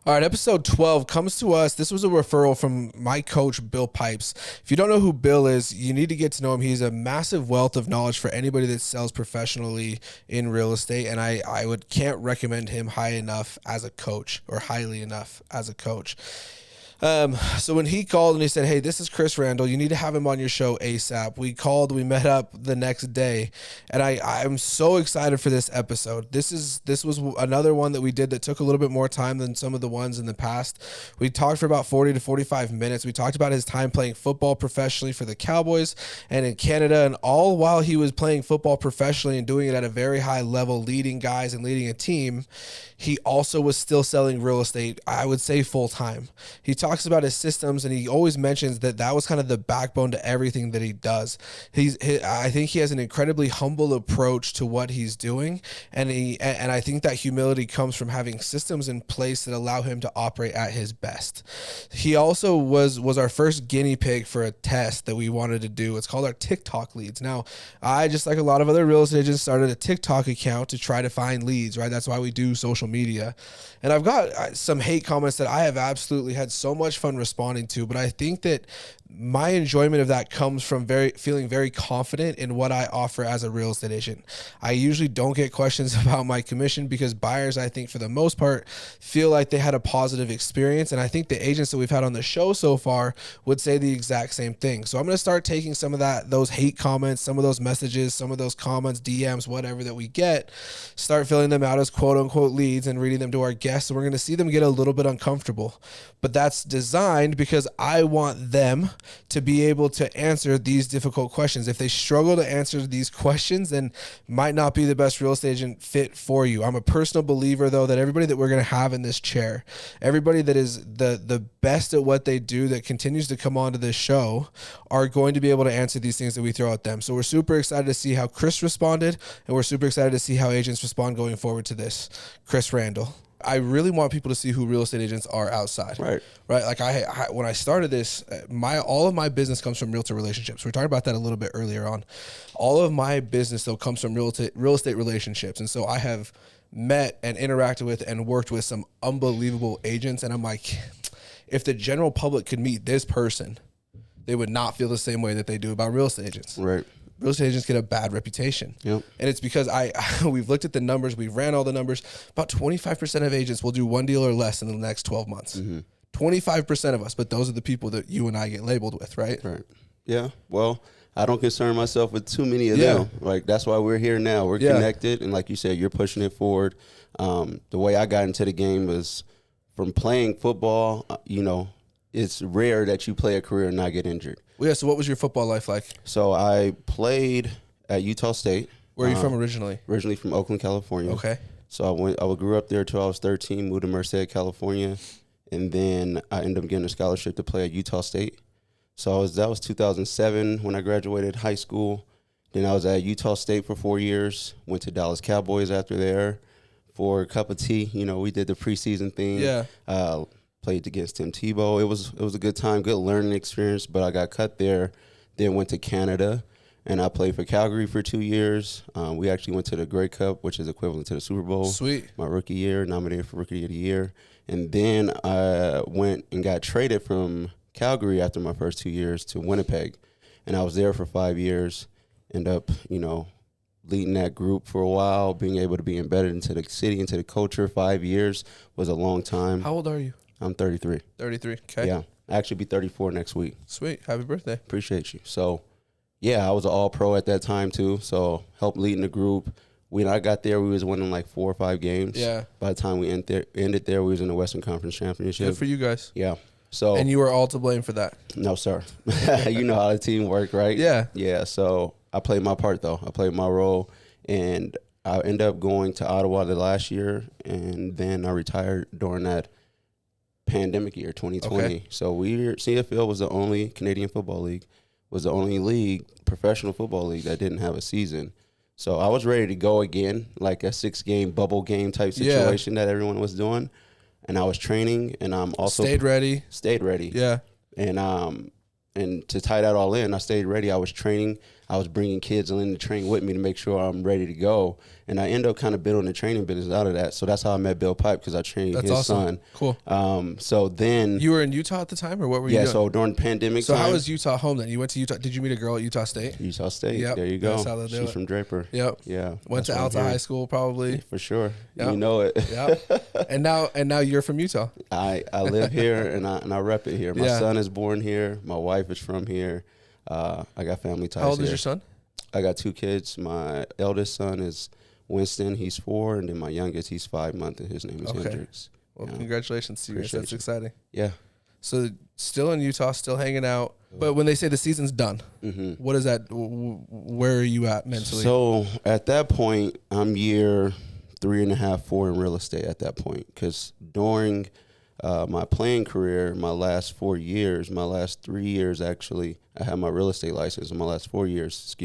All right, episode 12 comes to us. This was a referral from my coach, Bill Pipes. If you don't know who Bill is, you need to get to know him. He's a massive wealth of knowledge for anybody that sells professionally in real estate, and I can't recommend him high enough as a coach, or highly enough as a coach. So when he called and he said, "Hey, this is Chris Randle. You need to have him on your show ASAP." We called, we met up the next day, and I'm so excited for this episode. This was another one that we did that took a little bit more time than some of the ones in the past. We talked for about 40 to 45 minutes. We talked about his time playing football professionally for the Cowboys and in Canada, and all while he was playing football professionally and doing it at a very high level, leading guys and leading a team, he also was still selling real estate, I would say, full time. He talks about his systems, and he always mentions that was kind of the backbone to everything that he does. I think he has an incredibly humble approach to what he's doing, and I think that humility comes from having systems in place that allow him to operate at his best. He also was our first guinea pig for a test that we wanted to do. It's called our TikTok leads. Now, I, just like a lot of other real estate agents, started a TikTok account to try to find leads, right? That's why we do social media. And I've got some hate comments that I have absolutely had so much fun responding to, but I think that my enjoyment of that comes from feeling very confident in what I offer as a real estate agent. I usually don't get questions about my commission because buyers, I think for the most part, feel like they had a positive experience. And I think the agents that we've had on the show so far would say the exact same thing. So I'm going to start taking some of those hate comments, some of those messages, some of those comments, DMs, whatever that we get, start filling them out as quote unquote leads and reading them to our guests. And we're going to see them get a little bit uncomfortable, but that's designed because I want them to be able to answer these difficult questions. If they struggle to answer these questions, then might not be the best real estate agent fit for you. I'm a personal believer, though, that everybody that we're going to have in this chair, everybody that is the best at what they do, that continues to come onto this show, are going to be able to answer these things that we throw at them. So we're super excited to see how Chris responded, and we're super excited to see how agents respond going forward to this. Chris Randle. I really want people to see who real estate agents are outside. Right. Like I when I started this, all of my business comes from realtor relationships. We were talking about that a little bit earlier on. All of my business, though, comes from real estate relationships. And so I have met and interacted with and worked with some unbelievable agents. And I'm like, if the general public could meet this person, they would not feel the same way that they do about real estate agents. Right. Real estate agents get a bad reputation. Yep. And it's because we've looked at the numbers, we've ran all the numbers. About 25% of agents will do one deal or less in the next 12 months. Mm-hmm. 25% of us, but those are the people that you and I get labeled with, right? Right. Yeah. Well, I don't concern myself with too many of them. Like, that's why we're here now. We're connected, and like you said, you're pushing it forward. The way I got into the game was from playing football. It's rare that you play a career and not get injured. Well, yeah, so what was your football life like? So I played at Utah State. Where are you from originally? Originally from Oakland, California. Okay. So I grew up there till I was 13, moved to Merced, California, and then I ended up getting a scholarship to play at Utah State. So that was 2007 when I graduated high school. Then I was at Utah State for 4 years, went to Dallas Cowboys after there for a cup of tea. We did the preseason thing. Yeah. Played against Tim Tebow. It was a good time, good learning experience, but I got cut there, then went to Canada, and I played for Calgary for 2 years. We actually went to the Grey Cup, which is equivalent to the Super Bowl. Sweet. My rookie year, nominated for Rookie of the Year. And then I went and got traded from Calgary after my first 2 years to Winnipeg, and I was there for 5 years. End up, leading that group for a while, being able to be embedded into the city, into the culture. 5 years was a long time. How old are you? I'm 33. 33, okay. Yeah, I actually be 34 next week. Sweet, happy birthday. Appreciate you. So, yeah, I was an all-pro at that time too, so helped leading the group. When I got there, we was winning like 4 or 5 games. Yeah. By the time we ended there, we was in the Western Conference Championship. Good for you guys. Yeah. So. And you were all to blame for that? No, sir. You know how the team worked, right? Yeah. Yeah, so I played my part, though. I played my role, and I ended up going to Ottawa the last year, and then I retired during that pandemic year, 2020. Okay. So CFL was the only Canadian Football League, was the only professional football league that didn't have a season. So I was ready to go again, like a 6-game bubble game type situation that everyone was doing. And I was training, and I'm also stayed ready. Yeah. And to tie that all in, I stayed ready. I was training. I was bringing kids in to train with me to make sure I'm ready to go. And I ended up kind of building the training business out of that. So that's how I met Bill Pipe, because I trained his son. Cool. So then you were in Utah at the time, or what were you doing? Yeah, so during the pandemic time. So how was Utah home then? You went to Utah. Did you meet a girl at Utah State? Utah State. Yep. There you go. That's how they do She's it. from Draper. Yep. Yeah. Went to Alta High School probably. Yeah, for sure. Yep. You know it. Yeah. And now you're from Utah. I live here and I rep it here. My son is born here. My wife is from here. I got family ties. How old here. is your son? I got 2 kids. My eldest son is Winston. He's 4, and then my youngest, he's 5 months, and his name is Hendrix. Well, congratulations to you guys. That's exciting. Yeah. So still in Utah, still hanging out. But when they say the season's done, what is that? Where are you at mentally? So at that point, I'm year 3.5, 4 in real estate at that point, because during my playing career, my last 4 years, my last 3 years actually, I had my real estate license. In my last 4 years,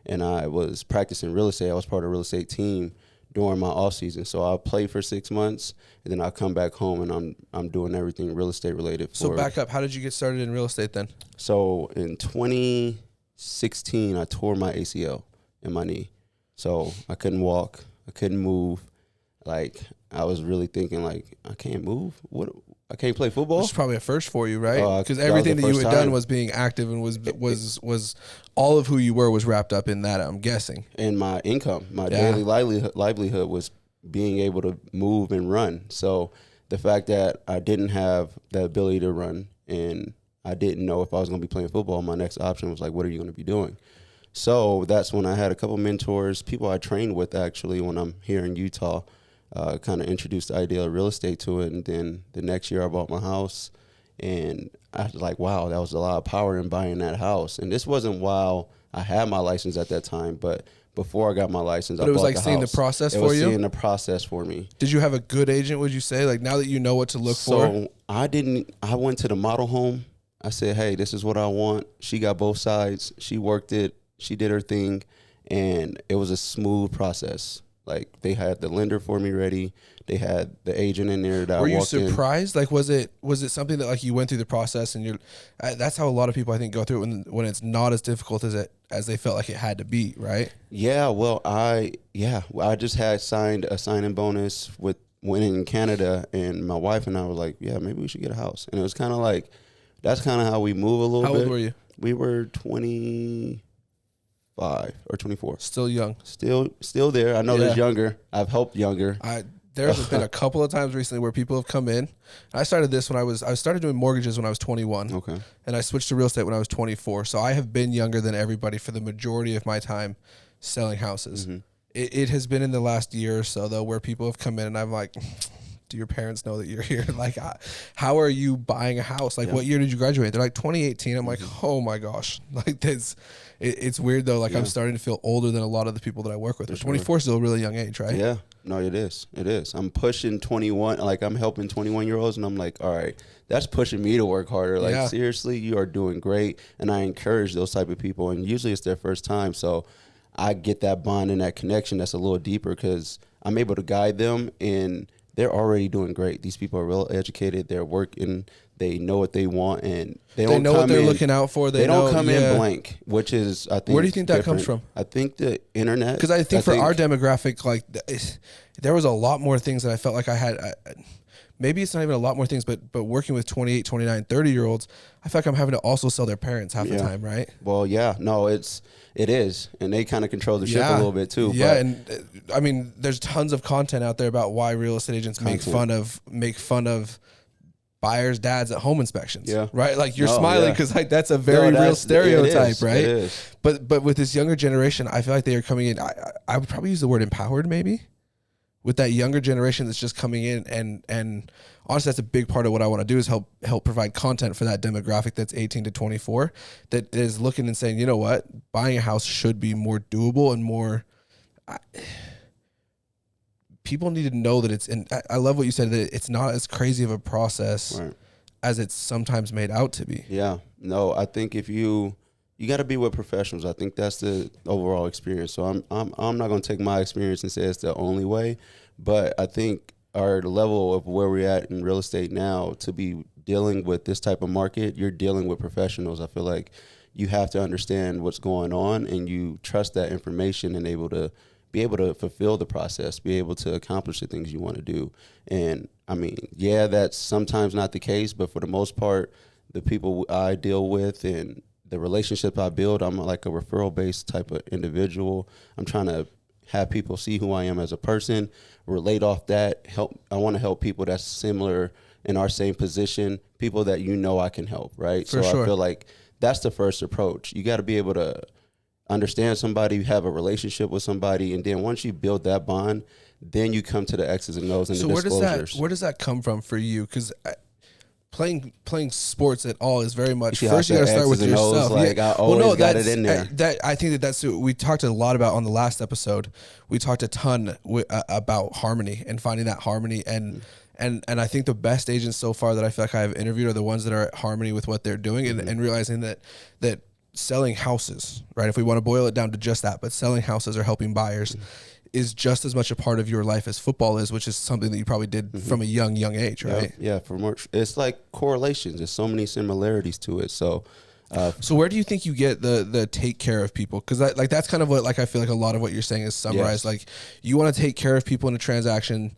and I was practicing real estate. I was part of a real estate team during my off season. So I'll play for 6 months, and then I'll come back home, and I'm doing everything real estate related. So back up, how did you get started in real estate then? So in 2016, I tore my ACL in my knee. So I couldn't walk, I couldn't move. Like, I was really thinking, like, I can't move. What? I can't play football. Which is probably a first for you, right? Because everything that you had done was being active, and was all of who you were was wrapped up in that, I'm guessing. And my income, my daily livelihood was being able to move and run. So the fact that I didn't have the ability to run, and I didn't know if I was going to be playing football, my next option was like, what are you going to be doing? So that's when I had a couple mentors, people I trained with actually when I'm here in Utah. Kind of introduced the idea of real estate to it, and then the next year I bought my house, and I was like, wow, that was a lot of power in buying that house. And this wasn't while I had my license at that time, but before I got my license, but I it was bought like the seeing house. The process it for was you? Seeing the process for me. Did you have a good agent, would you say? Like, now that you know what to look for? So I went to the model home. I said, hey, this is what I want. She got both sides. She worked it. She did her thing, and it was a smooth process. Like, they had the lender for me ready. They had the agent in there that Were I walked in. you surprised? Like, was it something that, like, you went through the process and you're? That's how a lot of people, I think, go through it when it's not as difficult as they felt like it had to be, right? Yeah. Well, I just had signed a signing bonus with winning in Canada, and my wife and I were like, yeah, maybe we should get a house. And it was kind of like, that's kind of how we move a little bit. How old were you? We were 25 or 24. Still young. Still there. I know there's younger. I've helped younger. There's been a couple of times recently where people have come in. I started this when I started doing mortgages when I was 21. Okay. And I switched to real estate when I was 24. So I have been younger than everybody for the majority of my time selling houses. Mm-hmm. It has been in the last year or so, though, where people have come in and I'm like, do your parents know that you're here? Like, how are you buying a house? Like, what year did you graduate? They're like 2018. I'm like, oh my gosh. Like, this, it's weird though. Like, I'm starting to feel older than a lot of the people that I work with. But 24 is still a really young age, right? Yeah. No, it is. It is. I'm pushing 21. Like, I'm helping 21-year-olds, and I'm like, all right, that's pushing me to work harder. Like, seriously, you are doing great. And I encourage those type of people. And usually it's their first time. So I get that bond and that connection that's a little deeper because I'm able to guide them, and they're already doing great. These people are well educated. They're working. They know what they want, and they know what they're looking out for. They don't come in blank, which is, I think. Where do you think that comes from? I think the internet. Because I think for our demographic, like, there was a lot more things that I felt like I had. Maybe it's not even a lot more things, but working with 28, 29, 30-year-olds, I feel like I'm having to also sell their parents half the time, right? Well, yeah. No, it is. And they kind of control the ship a little bit too. Yeah, and I mean, there's tons of content out there about why real estate agents make fun of buyers' dads at home inspections. Yeah. Right? Like, you're smiling because like that's a very real stereotype, right? It is. But with this younger generation, I feel like they are coming in. I would probably use the word empowered, maybe. With that younger generation that's just coming in, and honestly, that's a big part of what I want to do is help provide content for that demographic that's 18 to 24 that is looking and saying, you know what, buying a house should be more doable and more. People need to know that it's. And I love what you said, that it's not as crazy of a process as it's sometimes made out to be. Yeah, no, I think if you got to be with professionals. I think that's the overall experience. So I'm not going to take my experience and say it's the only way, but I think our level of where we're at in real estate now, to be dealing with this type of market, you're dealing with professionals. I feel like you have to understand what's going on, and you trust that information and be able to fulfill the process, be able to accomplish the things you want to do. And I mean, yeah, that's sometimes not the case, but for the most part, the people I deal with and the relationship I build, I'm like a referral-based type of individual. I'm trying to have people see who I am as a person, relate off that, help. I want to help people that's similar in our same position, people that I can help, right? For so sure. I feel like that's the first approach. You got to be able to understand somebody, have a relationship with somebody, and then once you build that bond, then you come to the X's and O's and the disclosures. Where does that come from for you? Because playing sports at all is very much first you got to start with yourself. Like, I always got it in there. I think that's what we talked a lot about on the last episode. We talked a ton about harmony and finding that harmony, and I think the best agents so far that I feel like I have interviewed are the ones that are at harmony with what they're doing, and realizing that selling houses, right? If we want to boil it down to just that, but selling houses or helping buyers is just as much a part of your life as football is, which is something that you probably did from a young age, right? Yeah, for more, it's like correlations. There's so many similarities to it. So where do you think you get the take care of people? Because that's kind of what, like, I feel like a lot of what you're saying is summarized. Yes. Like, you want to take care of people in a transaction,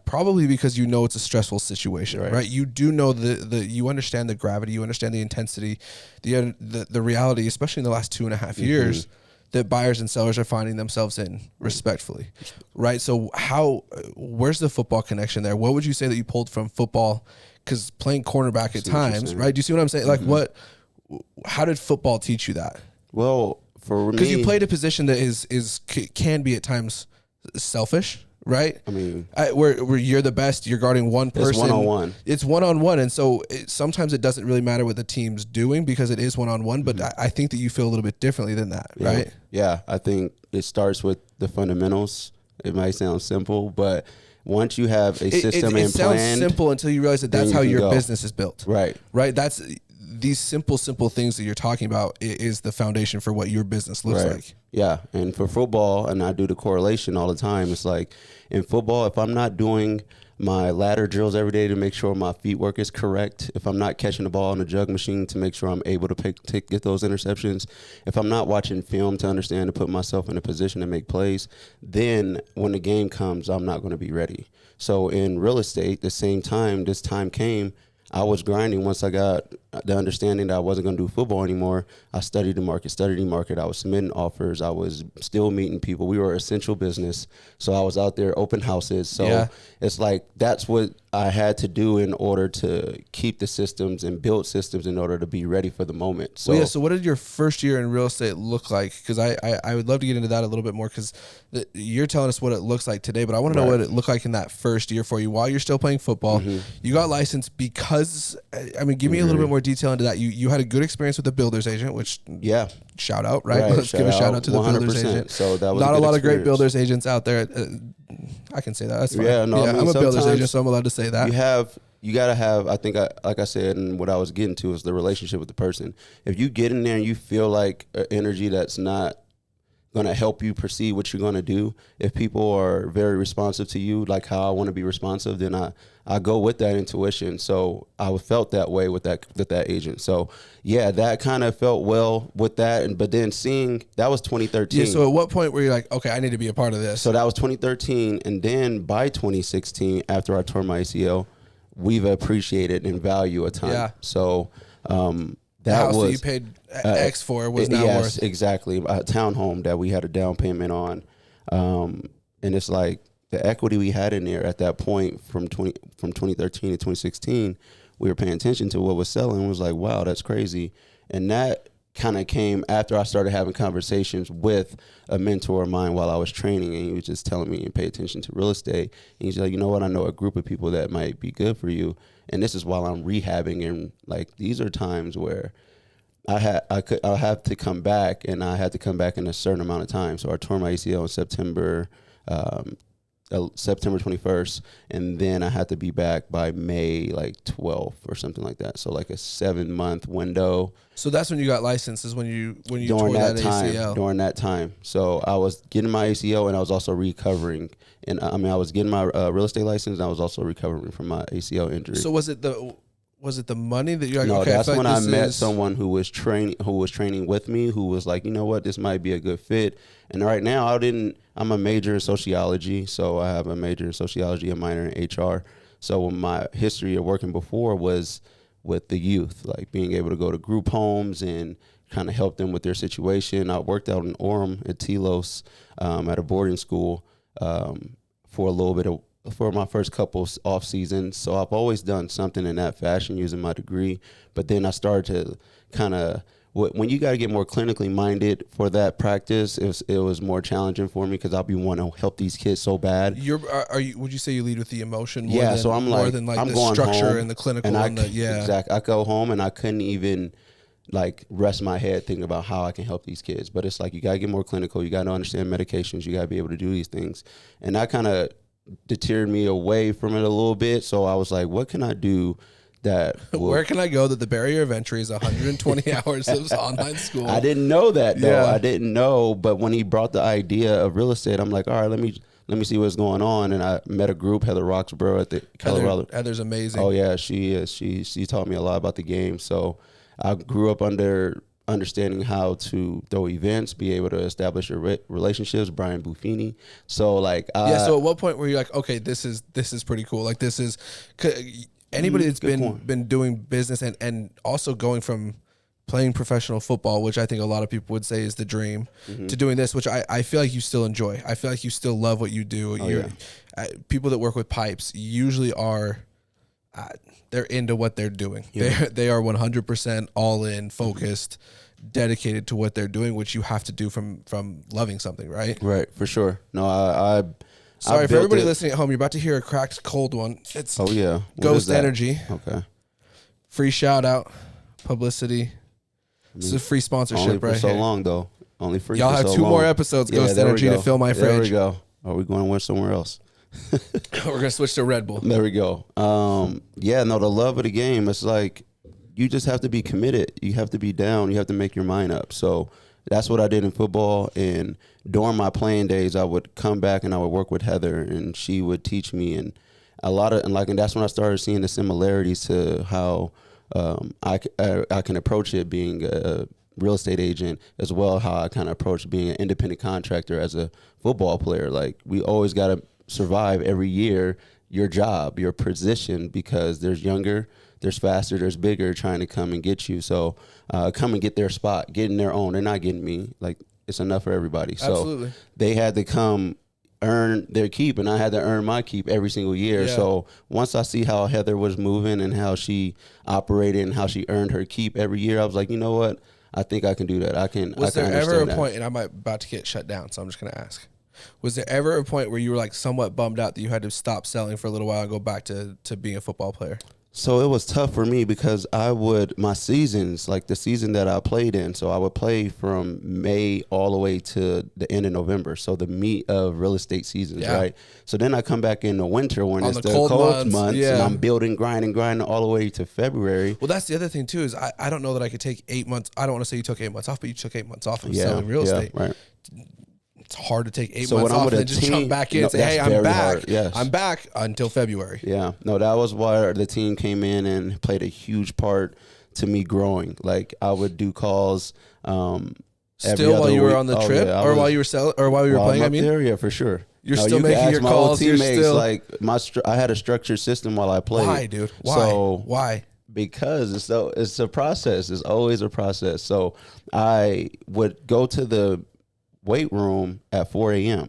probably because you know it's a stressful situation, right? You do know you understand the gravity, you understand the intensity, the reality, especially in the last 2.5 years, that buyers and sellers are finding themselves in, respectfully, right? So where's the football connection there? What would you say that you pulled from football? Because playing cornerback at times, right? Do you see what I'm saying? Like, how did football teach you that? Well, for me, because you played a position that can be at times selfish, right? I mean, where you're the best, you're guarding one person. It's one-on-one. It's one-on-one, and so sometimes it doesn't really matter what the team's doing because it is one-on-one, but I think that you feel a little bit differently than that, right? Yeah, I think it starts with the fundamentals. It might sound simple, but once you have a system and plan, it sounds simple until you realize that that's how your business is built. Right. That's these simple things that you're talking about is the foundation for what your business looks like. Yeah. And for football, and I do the correlation all the time, it's like in football, if I'm not doing my ladder drills every day to make sure my feet work is correct, if I'm not catching the ball on the jug machine to make sure I'm able to get those interceptions, if I'm not watching film to understand to put myself in a position to make plays, then when the game comes, I'm not going to be ready. So in real estate, the same time this time came, I was grinding. Once I got the understanding that I wasn't going to do football anymore, I studied the market. I was submitting offers. I was still meeting people. We were an essential business. So I was out there open houses. So it's like that's what I had to do in order to keep the systems and build systems in order to be ready for the moment. So, so what did your first year in real estate look like? Because I would love to get into that a little bit more, because you're telling us what it looks like today, but I want to know what it looked like in that first year for you while you're still playing football. You got licensed because, I mean, give me a little bit more detail into that. You had a good experience with the builder's agent, which shout out, right? Let's give a shout out to the builder's agent. So that was not a lot of great builder's agents out there. I can say that. That's fine. I'm a builder's agent, so I'm allowed to say that. You gotta have. I think, like I said, and what I was getting to is the relationship with the person. If you get in there and you feel like an energy that's not going to help you perceive what you're going to do, if people are very responsive to you, like how I want to be responsive, then I go with that intuition. So I felt that way with that agent. So yeah, that kind of felt well with that. But then that was 2013. Yeah. So at what point were you like, okay, I need to be a part of this? So that was 2013. And then by 2016, after I tore my ACL, we've appreciated and value a ton. Yeah. So, the house that you paid X for was now worth. Yes, exactly. A townhome that we had a down payment on. And it's like the equity we had in there at that point from 2013 to 2016, we were paying attention to what was selling. It was like, wow, that's crazy. And that kind of came after I started having conversations with a mentor of mine while I was training, and he was just telling me to pay attention to real estate. And he's like, you know what, I know a group of people that might be good for you. And this is while I'm rehabbing, and like these are times where I have to come back, and I had to come back in a certain amount of time. So I tore my ACL in September 21st, and then I had to be back by May 12th or something like that. So like a 7-month window. So that's when you got licensed, is when you tore that ACL. During that time. So I was getting my ACL, and I was also recovering. And I was getting my real estate license, and I was also recovering from my ACL injury. So was was it the money that you're like, no, okay, that's when I met is... someone who was training with me, who was like, you know what, this might be a good fit. And right now I'm a major in sociology. So I have a major in sociology, a minor in HR. So my history of working before was with the youth, like being able to go to group homes and kind of help them with their situation. I worked out in Orem at Telos at a boarding school for a little bit for my first couple off seasons. So I've always done something in that fashion using my degree. But then I started to kind of, when you got to get more clinically minded for that practice, it was more challenging for me because I'll be wanting to help these kids so bad. Would you say you lead with the emotion more than, so I'm more like, than like I'm the going structure home and the clinical Exactly. I go home and I couldn't even like rest my head thinking about how I can help these kids. But it's like, you got to get more clinical. You got to understand medications. You got to be able to do these things. And that kind of deterred me away from it a little bit. So I was like, what can I do that where can I go that the barrier of entry is 120 hours of online school? I didn't know that though. Yeah. I didn't know, but when he brought the idea of real estate, I'm like, all right, let me see what's going on. And I met a group, Heather Roxborough at the Colorado. Heather's amazing. Oh yeah, she is. She taught me a lot about the game. So I grew up understanding how to throw events, be able to establish your relationships. Brian Buffini. So like, so at what point were you like, okay, this is pretty cool. Like this is anybody that's been doing business and also going from playing professional football, which I think a lot of people would say is the dream, to doing this, which I feel like you still enjoy. I feel like you still love what you do. People that work with pipes usually are, they're into what they're doing. Yeah. They are 100% all in, focused, dedicated to what they're doing, which you have to do from loving something, right? Right, for sure. No, Sorry for everybody listening at home. You're about to hear a cracked cold one. It's Ghost Energy. Okay. Free shout out, publicity. This is a free sponsorship only for right so here. Long though. Only free. Y'all for have so two long. more episodes. Ghost Energy to fill my fridge. There we go. Are we going somewhere else? We're gonna switch to Red Bull. There we go. The love of the game. It's like you just have to be committed. You have to be down. You have to make your mind up. So that's what I did in football. And during my playing days, I would come back and I would work with Heather, and she would teach me and that's when I started seeing the similarities to how I can approach it being a real estate agent, as well how I kind of approach being an independent contractor as a football player. Like, we always got to survive every year your job, your position, because there's younger, there's faster, there's bigger trying to come and get you. So come and get their spot, getting their own. They're not getting me. Like, it's enough for everybody. So Absolutely. They had to come earn their keep, and I had to earn my keep every single year. Yeah. So once I see how Heather was moving and how she operated and how she earned her keep every year, I was like, you know what? I think I can do that. Was there ever a point, and I'm about to get shut down, so I'm just going to ask. Was there ever a point where you were like somewhat bummed out that you had to stop selling for a little while and go back to being a football player? So it was tough for me because my seasons, like the season that I played in, so I would play from May all the way to the end of November. So the meat of real estate seasons, right? So then I come back in the winter when it's the cold months, and I'm building, grinding all the way to February. Well, that's the other thing too, is I don't know that I could take 8 months. I don't want to say you took 8 months off, but you took 8 months off of selling real estate. Right. It's hard to take 8 months off and then just jump back in and say, hey, I'm back. Yes. I'm back until February. Yeah. No, that was why the team came in and played a huge part to me growing. Like, I would do calls still while you were on the trip, or while you were selling, or while you were playing, I mean? There, yeah, for sure. You're still making your calls. You're still like I had a structured system while I played. Why, dude? Why? Because it's a process. It's always a process. So I would go to the weight room at 4 a.m.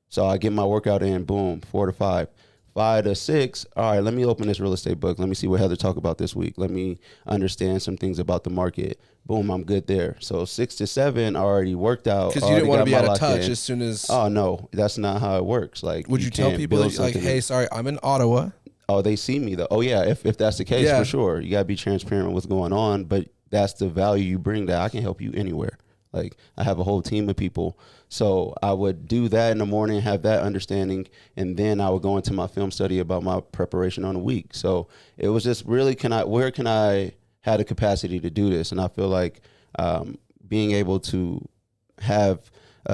So I get my workout in, boom, 4 to 5. 5 to 6, all right, let me open this real estate book. Let me see what Heather talked about this week. Let me understand some things about the market. Boom, I'm good there. So 6 to 7, I already worked out. Because you didn't want to be out of touch as soon as... Oh, no, that's not how it works. Like, would you tell people, like, hey, sorry, I'm in Ottawa? Oh, they see me, though. Oh, yeah, if that's the case, for sure. You got to be transparent with what's going on, but that's the value you bring, that I can help you anywhere. Like, I have a whole team of people. So I would do that in the morning, have that understanding, and then I would go into my film study about my preparation on the week. So it was just really, where can I have the capacity to do this? And I feel like being able to have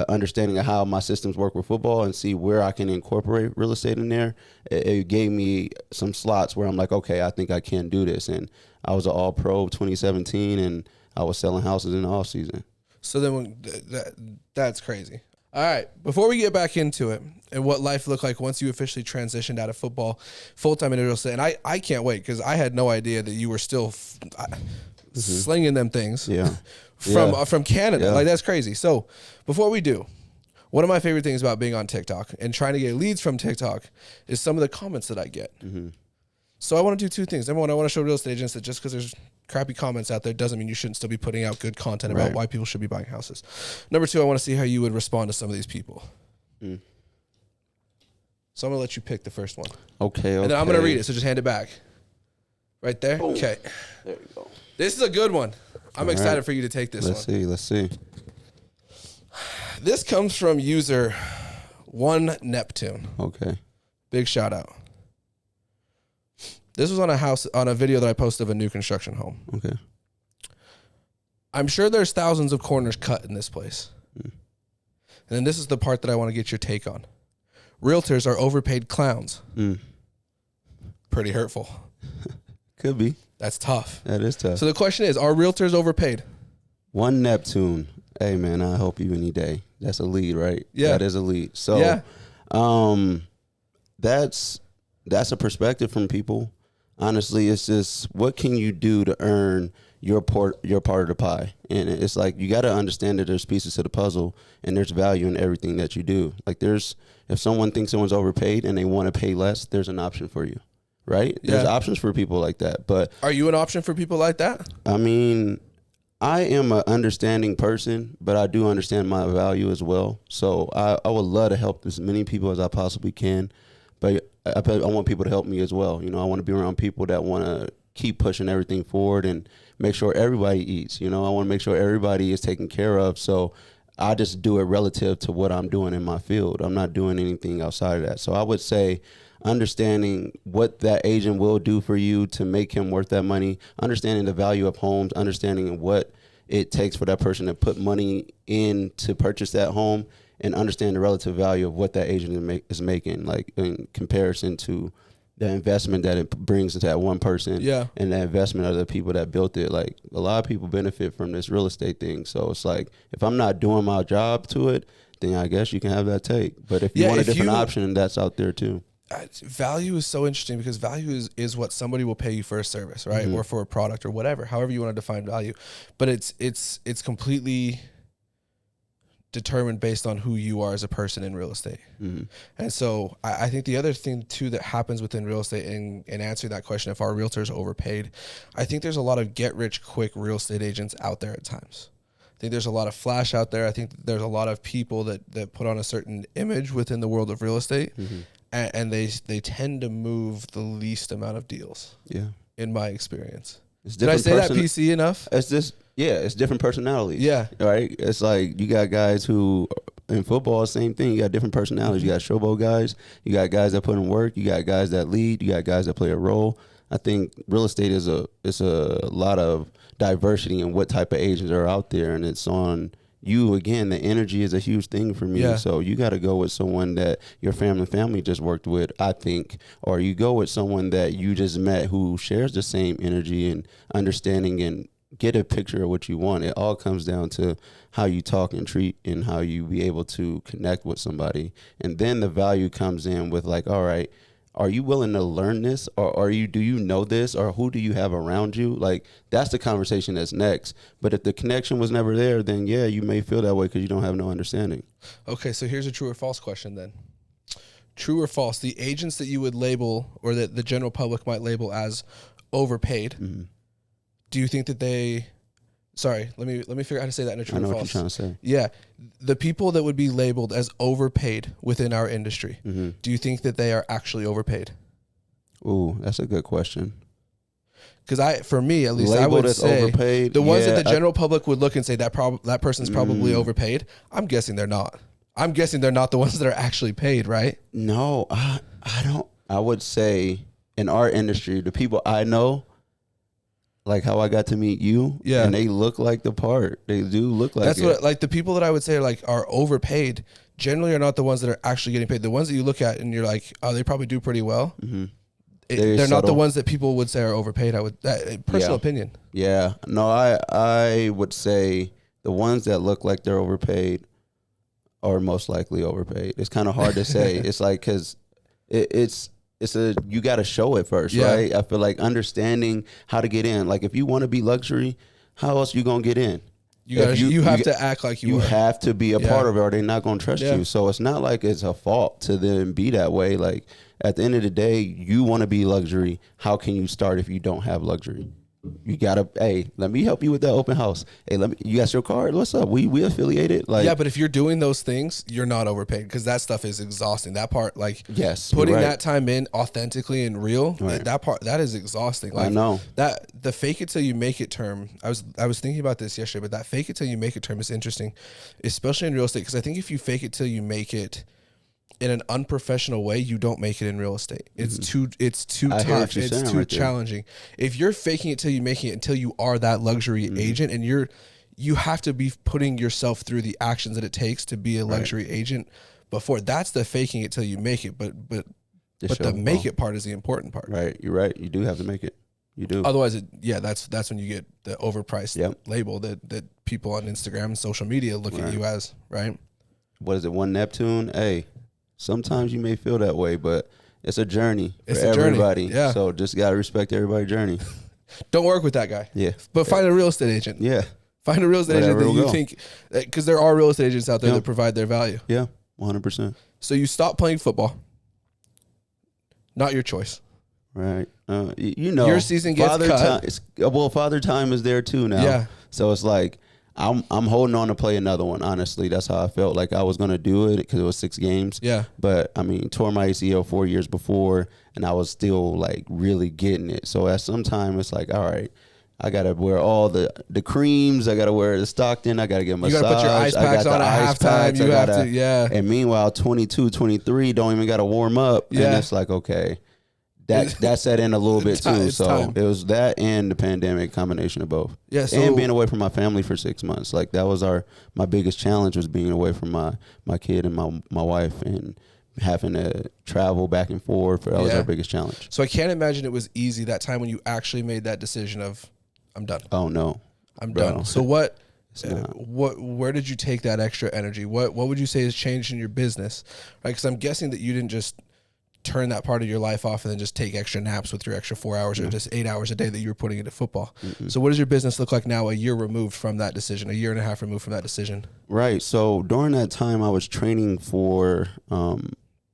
understanding of how my systems work with football and see where I can incorporate real estate in there, it gave me some slots where I'm like, okay, I think I can do this. And I was an all-pro 2017, and I was selling houses in the off season. So then that's crazy. All right, before we get back into it and what life looked like once you officially transitioned out of football full-time into real estate, and I can't wait because I had no idea that you were still slinging them things from Canada. Like, that's crazy. So before we do, one of my favorite things about being on TikTok and trying to get leads from TikTok is some of the comments that I get. So I want to do two things. Number one, I want to show real estate agents that just because there's crappy comments out there doesn't mean you shouldn't still be putting out good content about why people should be buying houses. Number two, I want to see how you would respond to some of these people. So I'm going to let you pick the first one. Okay. And then I'm going to read it, so just hand it back. Right there? Boom. Okay. There you go. This is a good one. I'm excited for you to take this one. Let's see. This comes from user One Neptune. Okay. Big shout out. This was on a video that I posted of a new construction home. Okay. I'm sure there's thousands of corners cut in this place. And then this is the part that I want to get your take on. Realtors are overpaid clowns. Pretty hurtful. Could be. That's tough. That is tough. So the question is, are realtors overpaid? One Neptune. Hey, man, I hope you any day. That's a lead, right? Yeah. That is a lead. So that's a perspective from people. Honestly, it's just, what can you do to earn your part of the pie? And it's like, you got to understand that there's pieces to the puzzle and there's value in everything that you do. Like, if someone thinks someone's overpaid and they want to pay less, there's an option for you, right? Yeah. There's options for people like that. But are you an option for people like that? I mean, I am an understanding person, but I do understand my value as well. So I would love to help as many people as I possibly can. But I want people to help me as well. You know, I want to be around people that want to keep pushing everything forward and make sure everybody eats. You know, I want to make sure everybody is taken care of. So I just do it relative to what I'm doing in my field. I'm not doing anything outside of that. So I would say understanding what that agent will do for you to make him worth that money, understanding the value of homes, understanding what it takes for that person to put money in to purchase that home, and understand the relative value of what that agent is making, like in comparison to the investment that it brings to that one person and the investment of the people that built it. Like, a lot of people benefit from this real estate thing. So it's like, if I'm not doing my job to it, then I guess you can have that take. But if you want a different option, that's out there too. Value is so interesting because value is what somebody will pay you for a service, right? Or for a product or whatever, however you want to define value. But it's completely determined based on who you are as a person in real estate. And so I think the other thing too that happens within real estate, in answering that question, if our realtors overpaid, I think there's a lot of get rich quick real estate agents out there at times. I think there's a lot of flash out there. I think there's a lot of people that put on a certain image within the world of real estate, and they tend to move the least amount of deals. Yeah, in my experience. Did I say that PC enough? It's just, it's different personalities. Yeah. Right? It's like, you got guys who, in football, same thing. You got different personalities. You got showboat guys. You got guys that put in work. You got guys that lead. You got guys that play a role. I think real estate is a lot of diversity in what type of agents are out there. And it's on you, again. The energy is a huge thing for me. So you got to go with someone that your family just worked with, I think, or you go with someone that you just met who shares the same energy and understanding, and get a picture of what you want. It all comes down to how you talk and treat and how you be able to connect with somebody. And then the value comes in with, like, all right, are you willing to learn this, or do you know this, or who do you have around you? Like, that's the conversation that's next. But if the connection was never there, then you may feel that way because you don't have no understanding. Okay, so here's a true or false question then. True or false, the agents that you would label, or that the general public might label as overpaid, do you think that they... Sorry, let me figure out how to say that in a true or false. I know what you're trying to say. Yeah. The people that would be labeled as overpaid within our industry, do you think that they are actually overpaid? Ooh, that's a good question. Because for me at least, labeled I would say overpaid, the ones that the general public would look and say that person's probably overpaid, I'm guessing they're not. I'm guessing they're not the ones that are actually paid, right? No, I don't. I would say in our industry, the people I know, like how I got to meet you. Yeah. And they look like the part. They do look like That's it. what, like, the people that I would say are overpaid generally are not the ones that are actually getting paid. The ones that you look at and you're like, oh, they probably do pretty well. Mm-hmm. They're not the ones that people would say are overpaid. Personal opinion. Yeah. No, I would say the ones that look like they're overpaid are most likely overpaid. It's kind of hard to say. It's like, because you got to show it first, right? I feel like understanding how to get in. Like, if you want to be luxury, how else you going to get in? You have to act like you have to be a part of it, or they're not going to trust you. So it's not like it's a fault to them be that way. Like, at the end of the day, you want to be luxury. How can you start if you don't have luxury? You gotta, hey, let me help you with that open house. Hey, you got your card? What's up? We affiliated. Like, yeah, but if you're doing those things, you're not overpaid, because that stuff is exhausting. That part, like, yes, putting that time in authentically and real, that is exhausting. Like, I know that the fake it till you make it term. I was thinking about this yesterday, but that fake it till you make it term is interesting, especially in real estate, because I think if you fake it till you make it in an unprofessional way, you don't make it in real estate. It's too tough. It's too challenging. If you're faking it till you make it until you are that luxury agent, and you have to be putting yourself through the actions that it takes to be a luxury agent before. That's the faking it till you make it. But the make it part is the important part. Right. You're right. You do have to make it. You do. Otherwise, that's when you get the overpriced label that people on Instagram and social media look at you as, right? What is it? One Neptune? Hey. Sometimes you may feel that way, but it's a journey for everybody. Yeah. So just got to respect everybody's journey. Don't work with that guy. Yeah. But find a real estate agent. Yeah. Find a real estate agent that you think, because there are real estate agents out there that provide their value. Yeah, 100%. So you stop playing football. Not your choice. Right. Your season gets cut. Father time is there too now. Yeah. So it's like, I'm holding on to play another one. Honestly, that's how I felt. Like, I was going to do it because it was 6 games. Yeah. But I mean, tore my ACL 4 years before, and I was still like really getting it. So at some time, it's like, all right, I got to wear all the creams. I got to wear the Stockton. I got to get massage. You got to put your ice packs on at halftime. You have to, yeah. And meanwhile, 22, 23 don't even got to warm up. Yeah. And it's like, okay. That set in a little bit too. So it was that and the pandemic, combination of both. Yeah, and being away from my family for 6 months. Like, that was my biggest challenge, was being away from my kid and my wife, and having to travel back and forth. That was our biggest challenge. So I can't imagine it was easy that time when you actually made that decision of, I'm done. Oh no, I'm done. So where did you take that extra energy? What would you say has changed in your business? Right, because I'm guessing that you didn't just turn that part of your life off and then just take extra naps with your extra 4 hours or just 8 hours a day that you were putting into football. Mm-hmm. So what does your business look like now, a year removed from that decision, a year and a half removed from that decision? Right. So during that time I was training to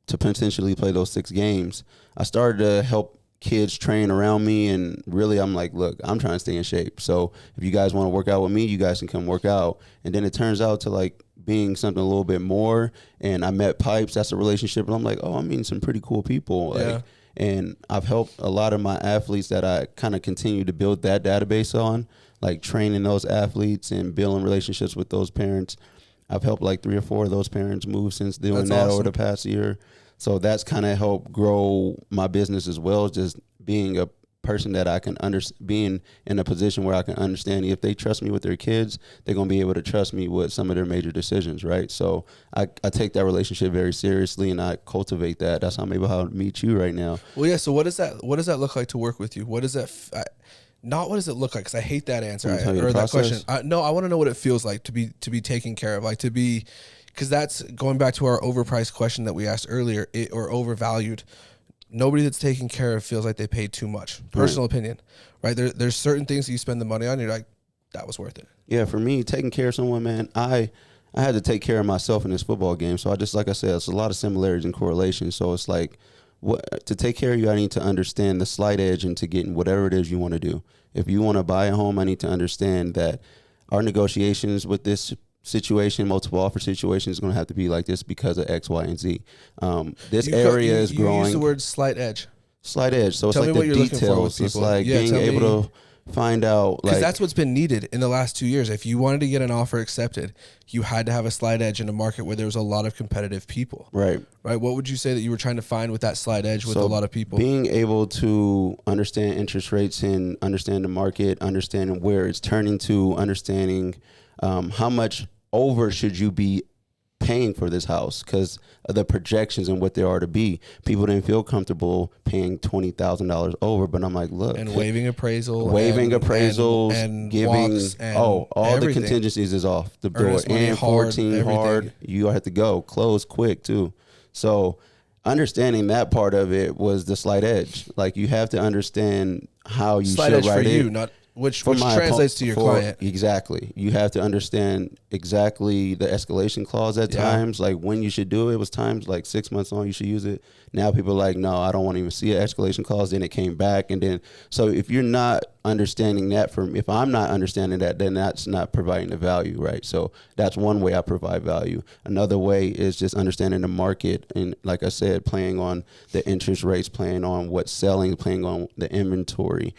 potentially play those 6 games. I started to help kids train around me, and really I'm like, look, I'm trying to stay in shape. So if you guys want to work out with me, you guys can come work out. And then it turns out to like being something a little bit more, and I met Pipes. That's a relationship, and I'm like, oh, I'm meeting some pretty cool people. Like, and I've helped a lot of my athletes that I kind of continue to build that database on, like training those athletes and building relationships with those parents. I've helped like 3 or 4 of those parents move since doing that over the past year. So that's kind of helped grow my business as well, just being a person that I can being in a position where I can understand if they trust me with their kids, they're going to be able to trust me with some of their major decisions, right? So I take that relationship very seriously, and I cultivate that. That's how I'm able to meet you right now. Well, yeah. So what does that look like to work with you? What does that not what does it look like? Because I hate that answer or that question. No, I want to know what it feels like to be taken care of, like to be, because that's going back to our overpriced question that we asked earlier, or overvalued. Nobody that's taken care of feels like they paid too much. Personal opinion, right? There's certain things that you spend the money on, you're like, that was worth it. Yeah, for me, taking care of someone, man, I had to take care of myself in this football game. So like I said, it's a lot of similarities and correlations. So it's like, to take care of you, I need to understand the slight edge into getting whatever it is you want to do. If you want to buy a home, I need to understand that our negotiations with this situation, multiple offer situation, is going to have to be like this because of X, Y, and Z. This area is growing. You use the word slight edge. Slight edge. So it's like the details. It's like being able to find out, because that's what's been needed in the last 2 years. If you wanted to get an offer accepted, you had to have a slight edge in a market where there was a lot of competitive people. Right. What would you say that you were trying to find with that slight edge with a lot of people? Being able to understand interest rates and understand the market, understanding where it's turning to, understanding how much over should you be paying for this house, because of the projections and what they are to be. People didn't feel comfortable paying $20,000 over, but I'm like, look, and waiving appraisals, and giving all everything. The contingencies is off the door, and 14 hard. You have to go close quick too. So understanding that part of it was the slight edge. Like, you have to understand how you slight should edge write for it. you, not which translates to your client. Exactly. You have to understand exactly the escalation clause at times, like when you should do it. It was times like 6 months on you should use it. Now people are like, no, I don't want to even see an escalation clause. Then it came back. And then, so if you're not understanding that, if I'm not understanding that, then that's not providing the value, right? So that's one way I provide value. Another way is just understanding the market. And like I said, playing on the interest rates, playing on what's selling, playing on the inventory,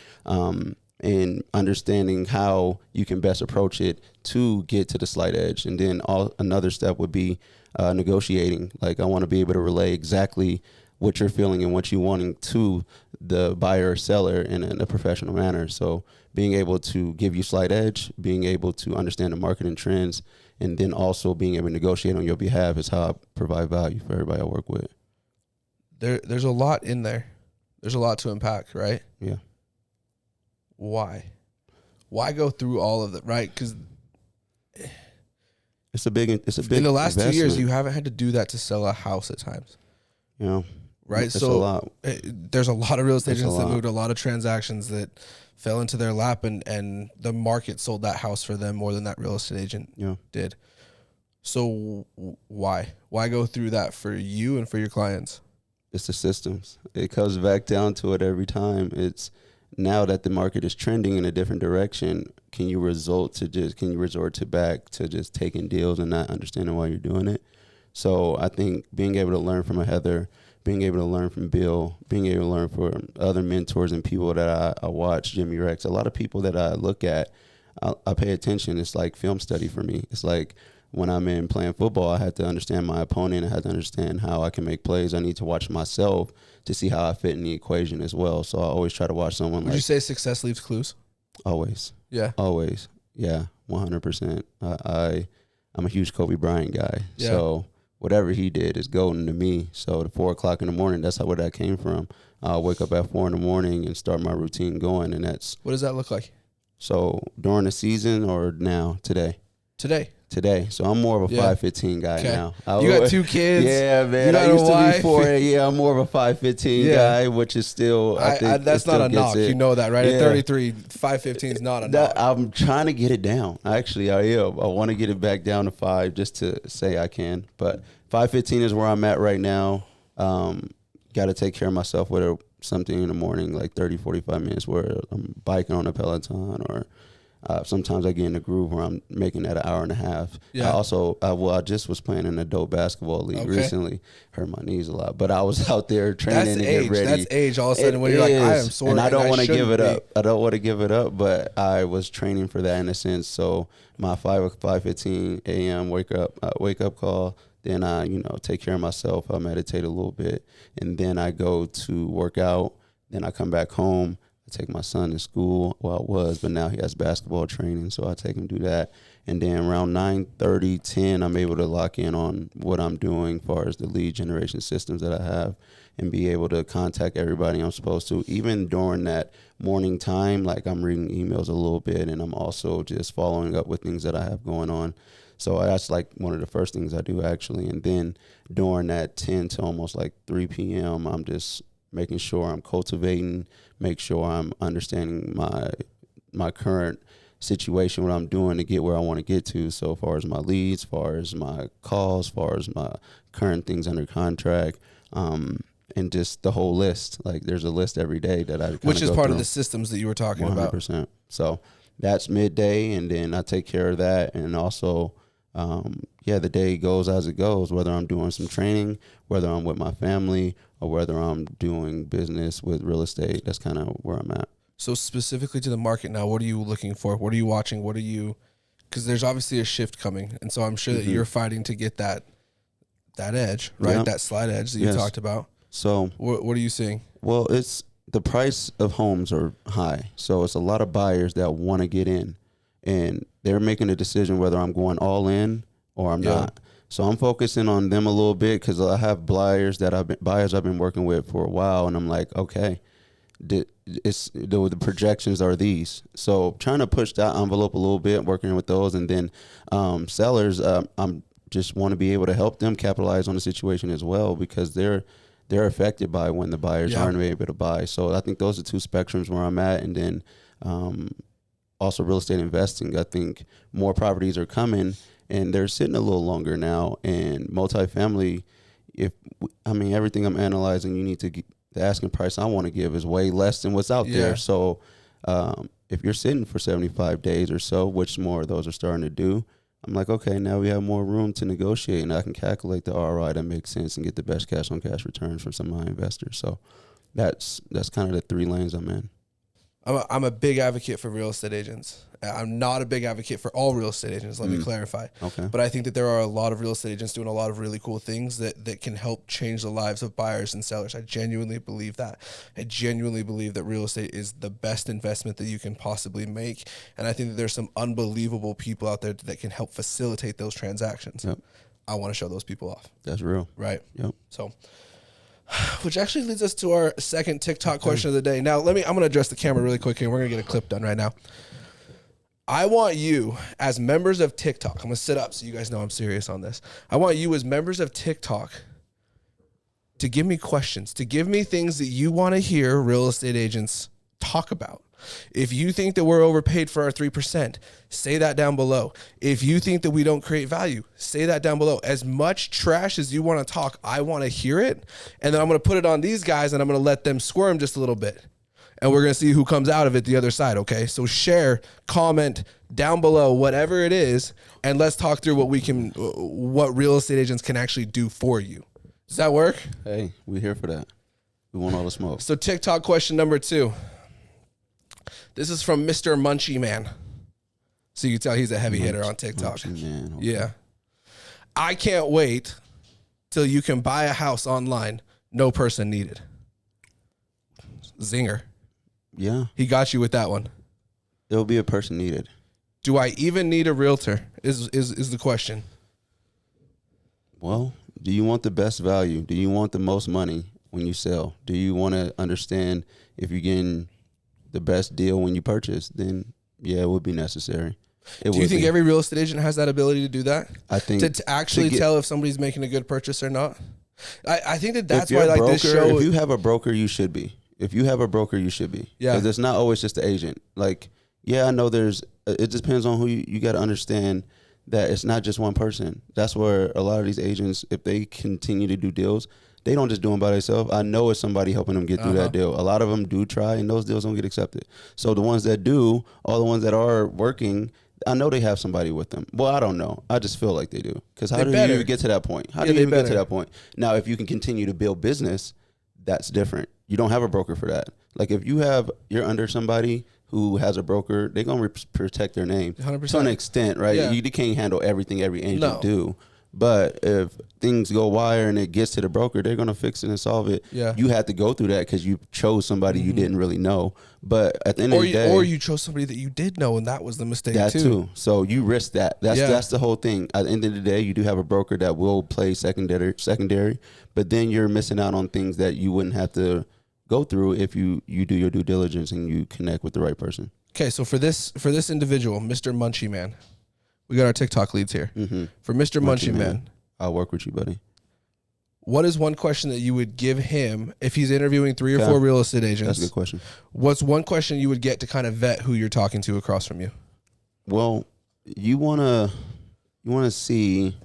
and understanding how you can best approach it to get to the slight edge. And then another step would be negotiating. Like, I want to be able to relay exactly what you're feeling and what you're wanting to the buyer or seller in a professional manner. So being able to give you slight edge, being able to understand the market and trends, and then also being able to negotiate on your behalf is how I provide value for everybody I work with. There's a lot in there. There's a lot to unpack, right? Yeah. Why go through all of that, right? Because it's a big in the last investment. 2 years, you haven't had to do that to sell a house at times. Right? It's so a lot. There's a lot of real estate agents that moved a lot of transactions that fell into their lap, and the market sold that house for them more than that real estate agent did. So why go through that for you and for your clients? It's the systems. It comes back down to it every time. It's now that the market is trending in a different direction, can you resort to just taking deals and not understanding why you're doing it? So I think being able to learn from a Heather, being able to learn from Bill, being able to learn from other mentors and people that I watch, Jimmy Rex, a lot of people that I look at, I pay attention. It's like film study for me. It's like when I'm in playing football, I had to understand my opponent. I had to understand how I can make plays. I need to watch myself to see how I fit in the equation as well. So I always try to watch someone. Would you say success leaves clues? Always. Yeah. Always. Yeah. 100%. I'm a huge Kobe Bryant guy. Yeah. So whatever he did is golden to me. So at 4 o'clock in the morning, that's where that came from. I'll wake up at 4 in the morning and start my routine going. And that's. What does that look like? So during the season or now, today? Today. So I'm more of a 5:15 guy now. You got 2 kids. Yeah, man. I used to be 4. Yeah, I'm more of a 5:15 guy, which is still, I think that's not a knock. You know that, right? At 33, 5:15 is not a knock. I'm trying to get it down. Actually, I am. I want to get it back down to 5 just to say I can. But 5:15 is where I'm at right now. Got to take care of myself with something in the morning, like 30, 45 minutes where I'm biking on a Peloton, or sometimes I get in the groove where I'm making that an hour and a half. Yeah. I just was playing in an adult basketball league recently. Hurt my knees a lot, but I was out there training and get ready. That's age. All of a sudden, when you're like, I am sore, and I don't want to give it up. I don't want to give it up, but I was training for that in a sense. So my 5:15 a.m. wake up call. Then I, take care of myself. I meditate a little bit, and then I go to work out. Then I come back home. I take my son to school. Well, I was, but now he has basketball training, so I take him to do that. And then around 9:30, 10, I'm able to lock in on what I'm doing as far as the lead generation systems that I have, and be able to contact everybody I'm supposed to. Even during that morning time, like I'm reading emails a little bit, and I'm also just following up with things that I have going on. So that's like one of the first things I do, actually. And then during that 10 to almost like 3 p.m., I'm just making sure I'm cultivating, make sure I'm understanding my current situation, what I'm doing to get where I want to get to. So as far as my leads, as far as my calls, as far as my current things under contract, and just the whole list. Like there's a list every day that I which is part of the systems that you were talking 100%. About. 100%. So that's midday, and then I take care of that, and also the day goes as it goes, whether I'm doing some training, whether I'm with my family, or whether I'm doing business with real estate. That's kind of where I'm at. So specifically to the market now, what are you looking for? What are you watching? Because there's obviously a shift coming. And so I'm sure that you're fighting to get that edge, right? Yep. That slight edge that you talked about. So what are you seeing? Well, it's the price of homes are high. So it's a lot of buyers that want to get in, and they're making a decision whether I'm going all in or I'm not. So I'm focusing on them a little bit because I have buyers I've been working with for a while, and I'm like, okay, the projections are these. So trying to push that envelope a little bit, working with those, and then sellers, I'm just want to be able to help them capitalize on the situation as well, because they're affected by when the buyers aren't able to buy. So I think those are two spectrums where I'm at. And then also real estate investing. I think more properties are coming and they're sitting a little longer now. And multifamily, everything I'm analyzing, you need to get, the asking price I want to give is way less than what's out there. So if you're sitting for 75 days or so, which more of those are starting to do, I'm like, okay, now we have more room to negotiate, and I can calculate the ROI that makes sense and get the best cash on cash returns from some of my investors. So that's kind of the 3 lanes I'm in. I'm a big advocate for real estate agents. I'm not a big advocate for all real estate agents, let me clarify. Okay. But I think that there are a lot of real estate agents doing a lot of really cool things that can help change the lives of buyers and sellers. I genuinely believe that. I genuinely believe that real estate is the best investment that you can possibly make. And I think that there's some unbelievable people out there that can help facilitate those transactions. Yep. I want to show those people off. That's real. Right. Yep. So, which actually leads us to our second TikTok question of the day. Now, I'm going to address the camera really quick here. We're going to get a clip done right now. I want you, as members of TikTok, I'm going to sit up so you guys know I'm serious on this. I want you, as members of TikTok, to give me questions, to give me things that you want to hear real estate agents talk about. If you think that we're overpaid for our 3%, say that down below. If you think that we don't create value, say that down below. As much trash as you want to talk, I want to hear it. And then I'm going to put it on these guys and I'm going to let them squirm just a little bit. And we're going to see who comes out of it the other side, okay? So share, comment down below, whatever it is, and let's talk through what real estate agents can actually do for you. Does that work? Hey, we're here for that. We want all the smoke. So TikTok question number 2. This is from Mr. Munchie Man. So you can tell he's a heavy hitter on TikTok. Munchie Man, okay. Yeah. I can't wait till you can buy a house online, no person needed. Zinger. Yeah. He got you with that one. There'll be a person needed. Do I even need a realtor is the question. Well, do you want the best value? Do you want the most money when you sell? Do you want to understand if you're getting the best deal when you purchase? Then, yeah, it would be necessary. Do you think every real estate agent has that ability to do that? I think to actually tell if somebody's making a good purchase or not? I think that's why like this show. If you have a broker, you should be. If you have a broker, you should be. Yeah. Because it's not always just the agent. Like, yeah, I know it depends on who you got to understand that it's not just one person. That's where a lot of these agents, if they continue to do deals, they don't just do them by themselves. I know it's somebody helping them get through that deal. A lot of them do try, and those deals don't get accepted. So the ones that do, all the ones that are working, I know they have somebody with them. Well, I don't know. I just feel like they do. Because how do you even get to that point? How do you even get to that point? Now, if you can continue to build business, that's different. You don't have a broker for that. Like if you're under somebody who has a broker, they're going to protect their name 100%. To an extent, right? Yeah. You can't handle everything every agent do. But if things go wire and it gets to the broker, they're going to fix it and solve it. Yeah. You had to go through that because you chose somebody you didn't really know. But at the end of the day. Or you chose somebody that you did know, and that was the mistake that too. So you risk that. That's the whole thing. At the end of the day, you do have a broker that will play secondary, but then you're missing out on things that you wouldn't have to go through if you do your due diligence and you connect with the right person. Okay, so for this individual, Mr. Munchie Man, we got our TikTok leads here. Mm-hmm. For Mr. Munchie Man, I'll work with you, buddy. What is one question that you would give him if he's interviewing 3 or 4 real estate agents? That's a good question. What's one question you would get to kind of vet who you're talking to across from you? Well, you wanna see.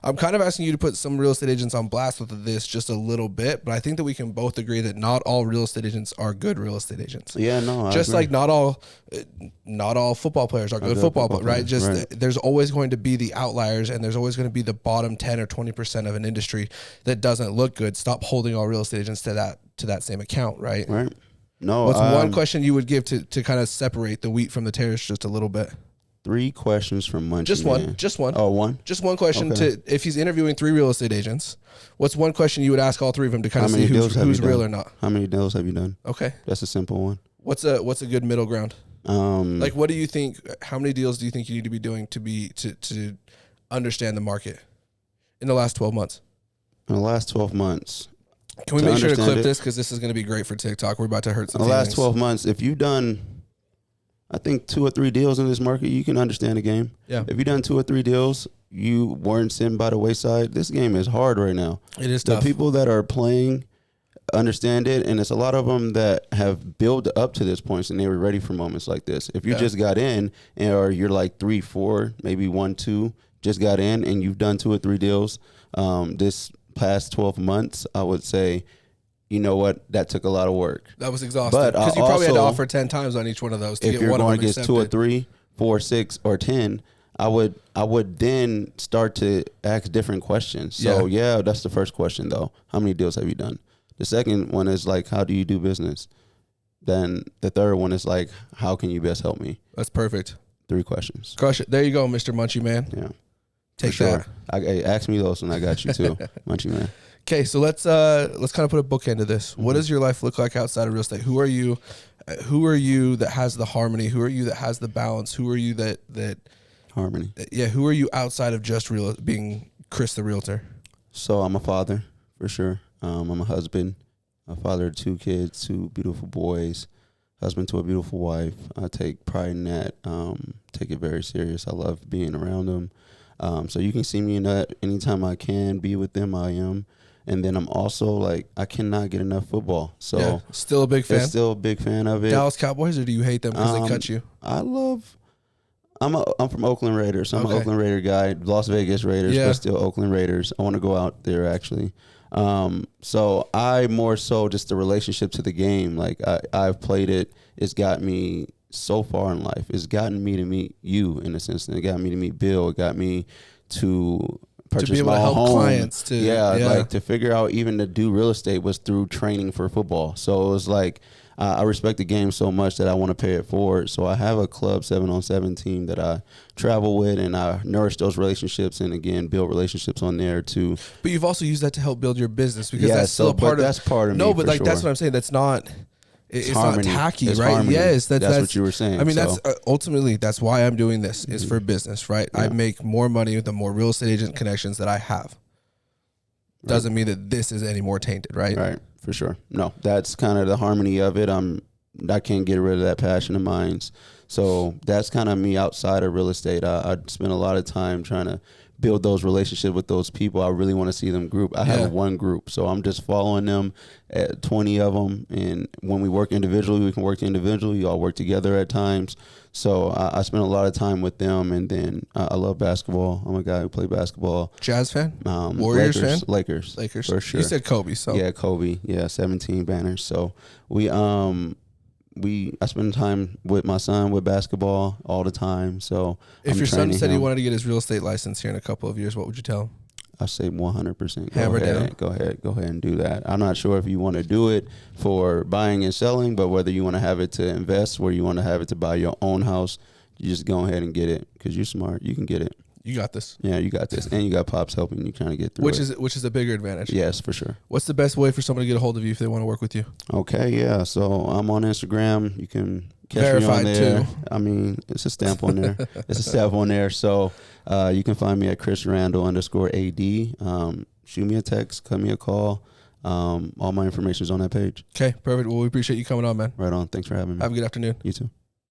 I'm kind of asking you to put some real estate agents on blast with this just a little bit, but I think that we can both agree that not all real estate agents are good real estate agents. Yeah, no, I just agree. Like not all football players are good football players, right? Just right. There's always going to be the outliers, and there's always going to be the bottom 10 or 20% of an industry that doesn't look good. Stop holding all real estate agents to that same account, right? Right. No. What's one question you would give to kind of separate the wheat from the tares just a little bit? 3 questions from Munchie Just Man. one. Just one. Oh, one? Just one question to if he's interviewing 3 real estate agents. What's one question you would ask all 3 of them to kind of see who's real or not? How many deals have you done? Okay. That's a simple one. What's a good middle ground? Like, what do you think? How many deals do you think you need to be doing to understand the market in the last 12 months? In the last 12 months. Can we make sure to clip this? Because this is going to be great for TikTok. We're about to hurt some feelings. In the last 12 months, if you've done, I think, 2 or 3 deals in this market, you can understand the game. Yeah. If you've done 2 or 3 deals, you weren't sitting by the wayside. This game is hard right now. It is tough. The people that are playing understand it, and it's a lot of them that have built up to this point, and they were ready for moments like this. If you just got in, or you're like 3, 4, maybe 1, 2, just got in, and you've done 2 or 3 deals this past 12 months, I would say, you know what, that took a lot of work. That was exhausting. Because you probably had to offer 10 times on each one of those to get one of them accepted. If you're going to get 2 or 3, 4, 6, or 10, I would then start to ask different questions. So, yeah, that's the first question, though. How many deals have you done? The second one is like, how do you do business? Then the third one is like, how can you best help me? That's perfect. 3 questions. Crush it. There you go, Mr. Munchie Man. Yeah. Take that. Ask me those and I got you too, Munchie Man. Okay, so let's kind of put a bookend to this. What does your life look like outside of real estate? Who are you? Who are you that has the harmony? Who are you that has the balance? Who are you that harmony? Yeah, who are you outside of just being Chris the realtor? So I'm a father for sure. I'm a husband, a father of 2 kids, 2 beautiful boys, husband to a beautiful wife. I take pride in that. Take it very serious. I love being around them. So you can see me in that anytime I can be with them. I am. And then I'm also like, I cannot get enough football. So still a big fan. Still a big fan of it. Dallas Cowboys, or do you hate them because they cut you? I'm from Oakland Raiders. So I'm an Oakland Raider guy. Las Vegas Raiders, but still Oakland Raiders. I want to go out there actually. So I more so just the relationship to the game. Like I've played it. It's got me so far in life. It's gotten me to meet you in a sense. And it got me to meet Bill. It got me to purchase to be able my to help home. Clients to like to figure out even to do real estate was through training for football. So it was like I respect the game so much that I want to pay it forward. So I have a club 7-on-7 team that I travel with, and I nourish those relationships and again build relationships on there too. But you've also used that to help build your business because that's still a part of. That's part of no, me. But like that's what I'm saying. That's not. It's not tacky, it's right? Harmony. Yes, that's what you were saying. I mean, that's ultimately that's why I'm doing this is for business, right? Yeah. I make more money with the more real estate agent connections that I have. Doesn't mean that this is any more tainted, right? Right, for sure. No, that's kind of the harmony of it. I can't get rid of that passion of mine. So that's kind of me outside of real estate. I spend a lot of time trying to build those relationships with those people. I really want to see them group. I have one group, so I'm just following them at 20 of them. And when we work individually, we can work individually. You all work together at times. So I spend a lot of time with them. And then I love basketball. I'm a guy who plays basketball. Jazz fan? Warriors fan? Lakers. For sure. You said Kobe. So yeah, Kobe. Yeah, 17 banners. So I spend time with my son with basketball all the time. So if your son said he wanted to get his real estate license here in a couple of years, what would you tell him? I say 100%. Hammer down. Go ahead and do that. I'm not sure if you want to do it for buying and selling, but whether you want to have it to invest, where you want to have it to buy your own house, you just go ahead and get it because you're smart. You can get it. You got this. Yeah, you got this. And you got Pops helping you trying to get through Which is a bigger advantage. Yes, for sure. What's the best way for someone to get a hold of you if they want to work with you? Okay, yeah. So I'm on Instagram. You can catch Verified me on there. Too. I mean, it's a stamp on there. It's a stamp on there. So you can find me at Chris Randle _AD. Shoot me a text, cut me a call. All my information is on that page. Okay, perfect. Well, we appreciate you coming on, man. Right on. Thanks for having me. Have a good afternoon. You too.